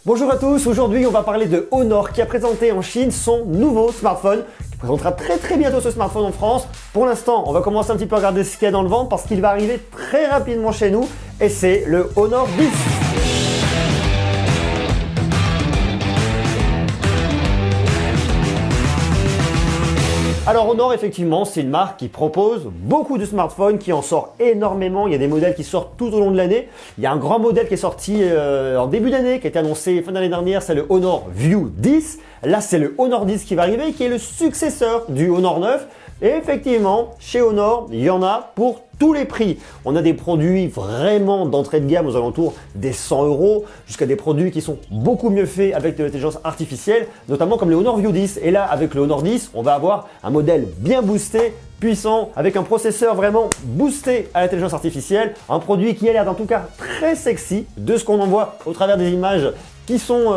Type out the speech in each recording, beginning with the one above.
Bonjour à tous, aujourd'hui on va parler de Honor qui a présenté en Chine son nouveau smartphone qui présentera très bientôt ce smartphone en France. Pour l'instant, on va commencer un petit peu à regarder ce qu'il y a dans le ventre parce qu'il va arriver très rapidement chez nous et c'est le Honor 10. Alors Honor, effectivement, c'est une marque qui propose beaucoup de smartphones, qui en sort énormément. Il y a des modèles qui sortent tout au long de l'année. Il y a un grand modèle qui est sorti en début d'année, qui a été annoncé fin d'année dernière, c'est le Honor View 10. Là, c'est le Honor 10 qui va arriver, qui est le successeur du Honor 9. Et effectivement, chez Honor, il y en a pour tous les prix. On a des produits vraiment d'entrée de gamme aux alentours des 100 € jusqu'à des produits qui sont beaucoup mieux faits avec de l'intelligence artificielle, notamment comme le Honor View 10. Et là, avec le Honor 10, on va avoir un modèle bien boosté, puissant, avec un processeur vraiment boosté à l'intelligence artificielle. Un produit qui a l'air en tout cas très sexy de ce qu'on en voit au travers des images qui sont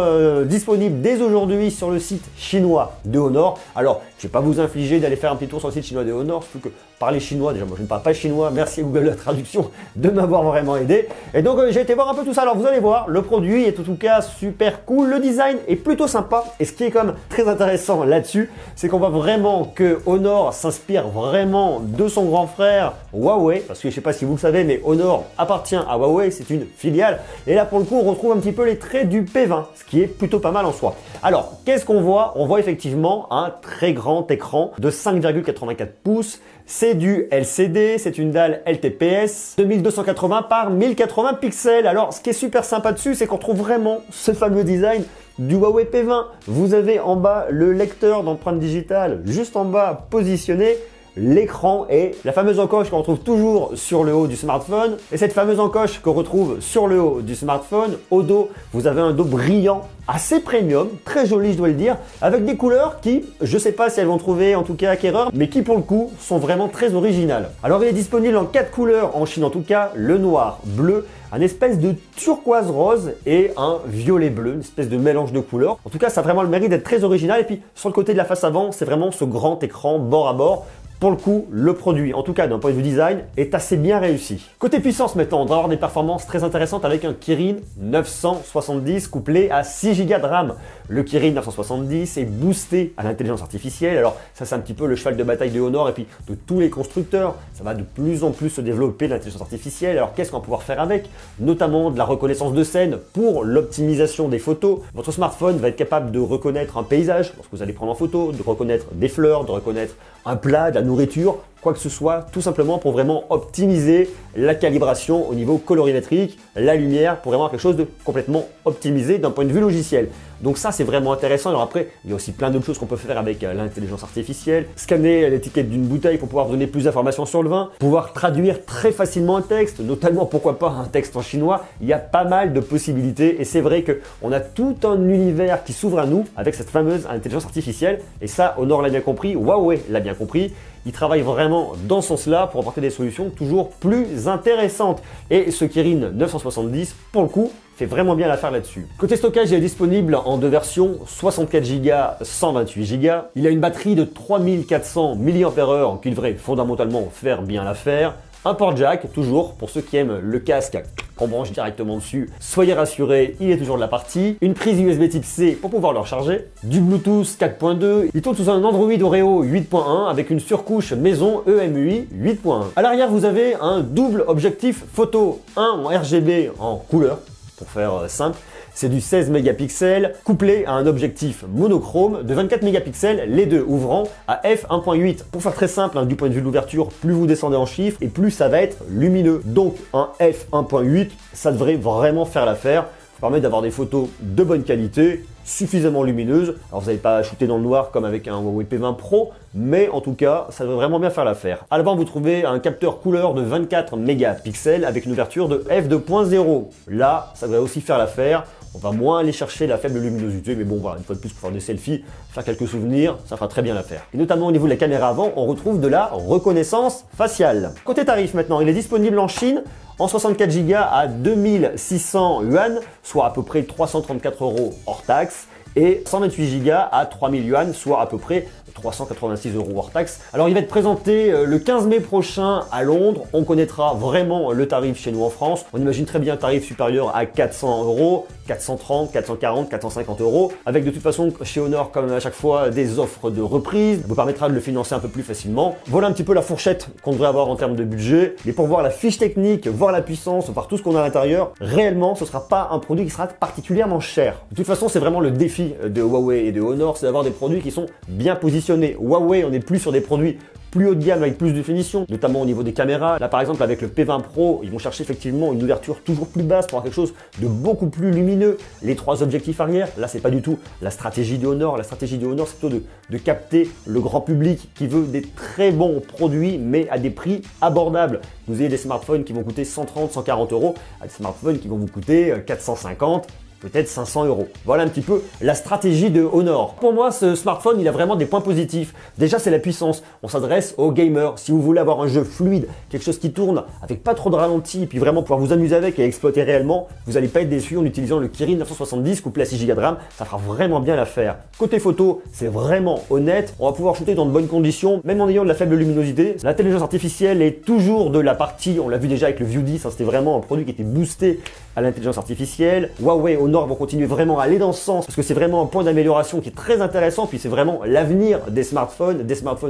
disponibles dès aujourd'hui sur le site chinois de Honor. Alors, je ne vais pas vous infliger d'aller faire un petit tour sur le site chinois de Honor, surtout que parler chinois, déjà moi je ne parle pas chinois, merci à Google la traduction de m'avoir vraiment aidé. Et donc j'ai été voir un peu tout ça, alors vous allez voir, le produit est en tout cas super cool, le design est plutôt sympa, et ce qui est quand même très intéressant là-dessus, c'est qu'on voit vraiment que Honor s'inspire vraiment de son grand frère Huawei, parce que je ne sais pas si vous le savez, mais Honor appartient à Huawei, c'est une filiale, et là pour le coup on retrouve un petit peu les traits du P20, ce qui est plutôt pas mal en soi. Alors, qu'est-ce qu'on voit? On voit effectivement un très grand écran de 5,84 pouces. C'est du LCD, c'est une dalle LTPS 2280 par 1080 pixels. Alors, ce qui est super sympa dessus, c'est qu'on retrouve vraiment ce fameux design du Huawei P20. Vous avez en bas le lecteur d'empreintes digitales, juste en bas positionné. L'écran et la fameuse encoche qu'on retrouve toujours sur le haut du smartphone. Et cette fameuse encoche qu'on retrouve sur le haut du smartphone, au dos, vous avez un dos brillant, assez premium, très joli je dois le dire, avec des couleurs qui, je sais pas si elles vont trouver en tout cas acquéreur, mais qui pour le coup sont vraiment très originales. Alors il est disponible en 4 couleurs en Chine en tout cas, le noir, bleu, un espèce de turquoise rose et un violet bleu, une espèce de mélange de couleurs. En tout cas, ça a vraiment le mérite d'être très original. Et puis sur le côté de la face avant, c'est vraiment ce grand écran bord à bord. Pour le coup, le produit, en tout cas d'un point de vue design, est assez bien réussi. Côté puissance maintenant, on va avoir des performances très intéressantes avec un Kirin 970 couplé à 6 Go de RAM. Le Kirin 970 est boosté à l'intelligence artificielle. Alors ça, c'est un petit peu le cheval de bataille de Honor et puis de tous les constructeurs. Ça va de plus en plus se développer l'intelligence artificielle. Alors qu'est-ce qu'on va pouvoir faire avec? Notamment de la reconnaissance de scène pour l'optimisation des photos. Votre smartphone va être capable de reconnaître un paysage lorsque vous allez prendre en photo, de reconnaître des fleurs, de reconnaître un plat, de la nourriture, quoi que ce soit, tout simplement pour vraiment optimiser la calibration au niveau colorimétrique, la lumière, pour vraiment quelque chose de complètement optimisé d'un point de vue logiciel. Donc ça, c'est vraiment intéressant. Alors après, il y a aussi plein d'autres choses qu'on peut faire avec l'intelligence artificielle. Scanner l'étiquette d'une bouteille pour pouvoir donner plus d'informations sur le vin, pouvoir traduire très facilement un texte, notamment pourquoi pas un texte en chinois. Il y a pas mal de possibilités et c'est vrai qu'on a tout un univers qui s'ouvre à nous avec cette fameuse intelligence artificielle. Et ça, Honor l'a bien compris, Huawei l'a bien compris. Il travaille vraiment dans ce sens-là pour apporter des solutions toujours plus intéressantes. Et ce Kirin 970, pour le coup, fait vraiment bien l'affaire là-dessus. Côté stockage, il est disponible en deux versions, 64 Go, 128 Go. Il a une batterie de 3400 mAh qui devrait fondamentalement faire bien l'affaire. Un port jack, toujours, pour ceux qui aiment le casque qu'on branche directement dessus. Soyez rassurés, il est toujours de la partie. Une prise USB type C pour pouvoir le recharger. Du Bluetooth 4.2. Il tourne sous un Android Oreo 8.1 avec une surcouche maison EMUI 8.1. À l'arrière, vous avez un double objectif photo. Un en RGB en couleur, pour faire simple. C'est du 16 mégapixels couplé à un objectif monochrome de 24 mégapixels, les deux ouvrant à f1.8. Pour faire très simple, du point de vue de l'ouverture, plus vous descendez en chiffres et plus ça va être lumineux. Donc un f1.8, ça devrait vraiment faire l'affaire. Ça permet d'avoir des photos de bonne qualité, suffisamment lumineuses. Alors vous n'allez pas shooter dans le noir comme avec un Huawei P20 Pro, mais en tout cas, ça devrait vraiment bien faire l'affaire. À l'avant, vous trouvez un capteur couleur de 24 mégapixels avec une ouverture de f2.0. Là, ça devrait aussi faire l'affaire. On va moins aller chercher la faible luminosité, mais bon, voilà, une fois de plus, pour faire des selfies, faire quelques souvenirs, ça fera très bien l'affaire. Et notamment au niveau de la caméra avant, on retrouve de la reconnaissance faciale. Côté tarif maintenant, il est disponible en Chine en 64 Go à 2600 yuan, soit à peu près 334 € hors taxe, et 128 Go à 3000 yuan, soit à peu près 386 € hors taxe. Alors il va être présenté le 15 mai prochain à Londres. On connaîtra vraiment le tarif chez nous en France. On imagine très bien un tarif supérieur à 400 €. 430, 440, 450 euros, avec de toute façon chez Honor comme à chaque fois des offres de reprise, vous permettra de le financer un peu plus facilement. Voilà un petit peu la fourchette qu'on devrait avoir en termes de budget, mais pour voir la fiche technique, voir la puissance, voir tout ce qu'on a à l'intérieur, réellement ce sera pas un produit qui sera particulièrement cher. De toute façon c'est vraiment le défi de Huawei et de Honor, c'est d'avoir des produits qui sont bien positionnés. Huawei, on est plus sur des produits plus haut de gamme avec plus de finition, notamment au niveau des caméras. Là par exemple avec le P20 Pro, ils vont chercher effectivement une ouverture toujours plus basse pour avoir quelque chose de beaucoup plus lumineux. Les 3 objectifs arrière, là c'est pas du tout la stratégie de Honor. La stratégie de Honor c'est plutôt de capter le grand public qui veut des très bons produits mais à des prix abordables. Vous avez des smartphones qui vont coûter 130, 140 euros, à des smartphones qui vont vous coûter 450, peut-être 500 euros. Voilà un petit peu la stratégie de Honor. Pour moi, ce smartphone, il a vraiment des points positifs. Déjà, c'est la puissance. On s'adresse aux gamers. Si vous voulez avoir un jeu fluide, quelque chose qui tourne avec pas trop de ralenti, et puis vraiment pouvoir vous amuser avec et exploiter réellement, vous n'allez pas être déçu en utilisant le Kirin 970 couplé à 6 Go de RAM. Ça fera vraiment bien l'affaire. Côté photo, c'est vraiment honnête. On va pouvoir shooter dans de bonnes conditions, même en ayant de la faible luminosité. L'intelligence artificielle est toujours de la partie. On l'a vu déjà avec le View 10. C'était vraiment un produit qui était boosté à l'intelligence artificielle. Huawei, Honor vont continuer vraiment à aller dans ce sens parce que c'est vraiment un point d'amélioration qui est très intéressant, puis c'est vraiment l'avenir des smartphones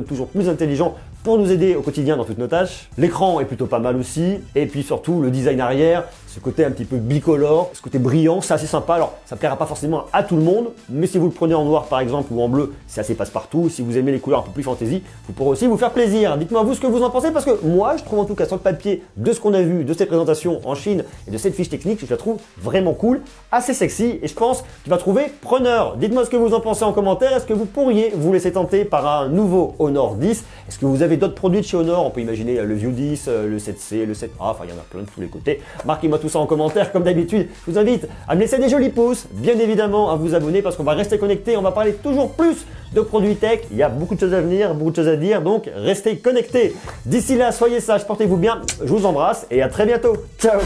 toujours plus intelligents pour nous aider au quotidien dans toutes nos tâches. L'écran est plutôt pas mal aussi, et puis surtout le design arrière, ce côté un petit peu bicolore, ce côté brillant, c'est assez sympa. Alors ça plaira pas forcément à tout le monde, mais si vous le prenez en noir par exemple ou en bleu, c'est assez passe-partout. Si vous aimez les couleurs un peu plus fantasy, vous pourrez aussi vous faire plaisir. Dites-moi vous ce que vous en pensez, parce que moi je trouve en tout cas sur le papier de ce qu'on a vu de cette présentation en Chine et de cette fiche technique, je la trouve vraiment cool, assez sexy, et je pense qu'il va trouver preneur. Dites-moi ce que vous en pensez en commentaire. Est-ce que vous pourriez vous laisser tenter par un nouveau Honor 10? Est-ce que vous avez d'autres produits de chez Honor? On peut imaginer le View 10, le 7C, le 7A, enfin il y en a plein de tous les côtés. Marquez-moi tout ça en commentaire. Comme d'habitude, je vous invite à me laisser des jolis pouces, bien évidemment à vous abonner parce qu'on va rester connecté, on va parler toujours plus de produits tech. Il y a beaucoup de choses à venir, beaucoup de choses à dire, donc restez connectés. D'ici là, soyez sages, portez-vous bien, je vous embrasse et à très bientôt. Ciao!